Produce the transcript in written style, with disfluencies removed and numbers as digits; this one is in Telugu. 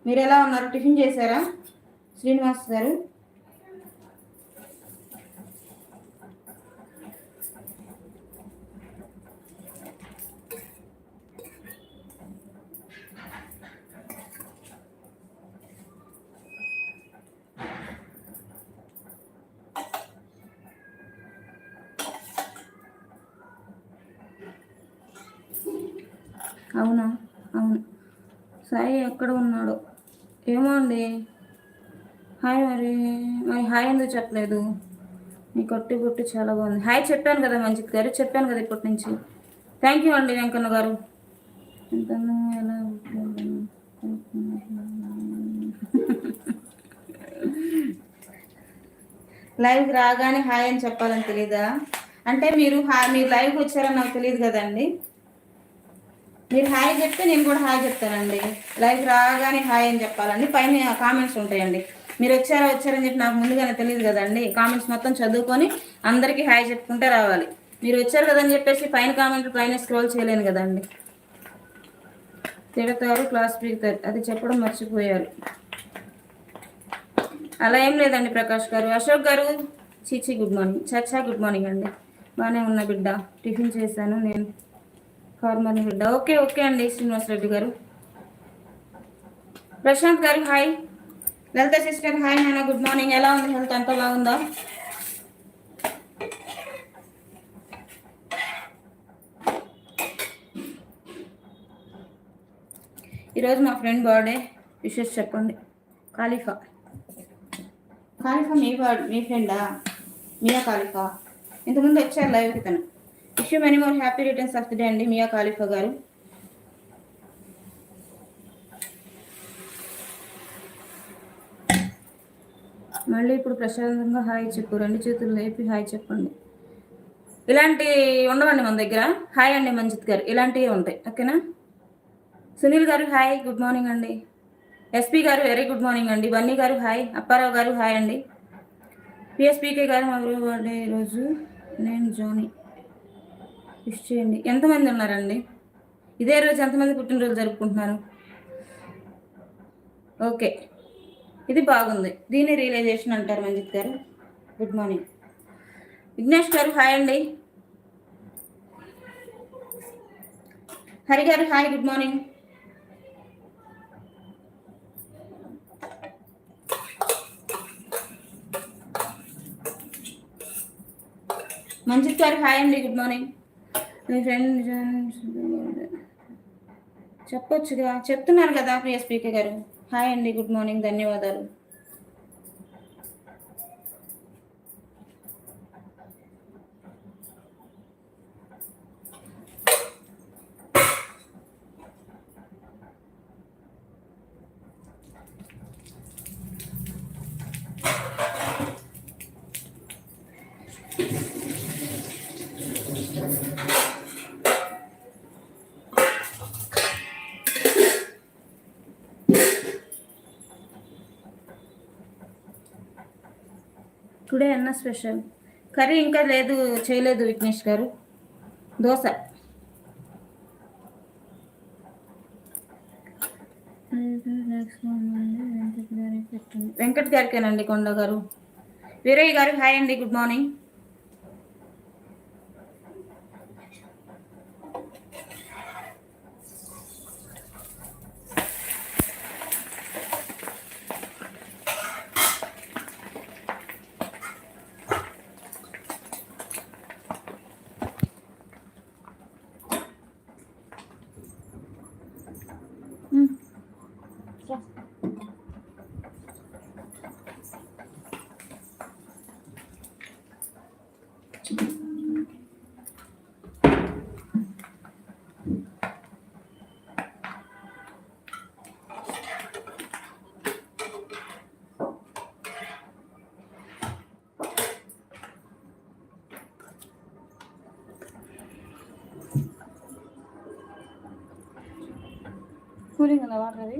మీరు ఎలా ఉన్నారు? టిఫిన్ చేశారా శ్రీనివాస్ గారు? అవునా? అవును. సాయి ఎక్కడ ఉన్నాడు ఏమో అండి. హాయ్. మరి హాయ్ ఎందుకు చెప్పలేదు? మీ కొట్టి బుట్టి చాలా బాగుంది. హాయ్ చెప్పాను కదా మంజిత్ గారు, చెప్పాను కదా ఇప్పటి నుంచి. థ్యాంక్ యూ అండి వెంకన్న గారు. ఎలా లైవ్కి రాగానే హాయ్ అని చెప్పాలని తెలీదా? అంటే మీరు లైవ్కి వచ్చారని నాకు తెలియదు కదండి. మీరు హాయ్ చెప్తే నేను కూడా హాయ్ చెప్తానండి. లైవ్కి రాగానే హాయ్ అని చెప్పాలండి. పైన కామెంట్స్ ఉంటాయండి. మీరు వచ్చారని చెప్పి నాకు ముందుగానే తెలియదు కదండి. కామెంట్స్ మొత్తం చదువుకొని అందరికీ హాయ్ చెప్పుకుంటే రావాలి. మీరు వచ్చారు కదని చెప్పేసి పైన కామెంట్లు పైన స్క్రోల్ చేయలేను కదండి. తిడతారు, క్లాస్ పీకుతారు, అది చెప్పడం మర్చిపోయారు. అలా ఏం లేదండి ప్రకాష్ గారు. అశోక్ గారు చీచి గుడ్ మార్నింగ్. చచ్చా గుడ్ మార్నింగ్ అండి. బాగానే ఉన్నా బిడ్డ, టిఫిన్ చేశాను నేను. ఫార్మర్ బిడ్డ. ఓకే అండి శ్రీనివాస్ రెడ్డి గారు. ప్రశాంత్ గారు హాయ్. లలిత సిస్టర్ హాయ్ నాన్న, గుడ్ మార్నింగ్. ఎలా ఉంది హెల్త్? అంతా బాగుందా? ఈరోజు మా ఫ్రెండ్ బర్త్డే, విషెస్ చెప్పండి. ఖాళీఫా మీ ఫ్రెండా? మియా ఖాళీఫా ఇంతకుముందు వచ్చారు లైవ్కి తను. Wish you many more happy returns of the day అండి మియా ఖాళీఫా గారు. మళ్ళీ ఇప్పుడు ప్రశాంతంగా హాయ్ చెప్పు. 2 చేతులు లేపి హాయ్ చెప్పండి. ఇలాంటివి ఉండవండి మన దగ్గర. హాయ్ అండి మంజిత్ గారు, ఇలాంటివి ఉంటాయి. ఓకేనా? సునీల్ గారు హాయ్, గుడ్ మార్నింగ్ అండి. ఎస్పీ గారు వెరీ గుడ్ మార్నింగ్ అండి. బన్నీ గారు హాయ్. అప్పారావు గారు హాయ్ అండి. పిఎస్పీకే గారు మా గురువు బర్త్డే ఈరోజు. నేను జోని విష్ చేయండి. ఎంతమంది ఉన్నారండి? ఇదే రోజు ఎంతమంది పుట్టినరోజు జరుపుకుంటున్నారు? ఓకే, ఇది బాగుంది. దీన్ని రియలైజేషన్ అంటారు మంజిత్ గారు. Good morning. విఘ్నేష్ గారు హాయ్ అండి. హరి గారు హాయ్, గుడ్ మార్నింగ్. మంజిత్ గారు హాయ్ అండి, గుడ్ మార్నింగ్. మీ ఫ్రెండ్ చెప్పొచ్చుగా, చెప్తున్నాను కదా పిఎస్పీకే గారు. హాయ్ అండి, గుడ్ మార్నింగ్, ధన్యవాదాలు. టుడే అన్న స్పెషల్ కర్రీ ఇంకా లేదు, చేయలేదు విఘ్నేష్ గారు. దోశ. వెంకట్ గారికేనండి, కొండ గారు. వీరయ్య గారు హాయ్ అండి, గుడ్ మార్నింగ్. కూలింగ్ ఉందా వాటర్? అది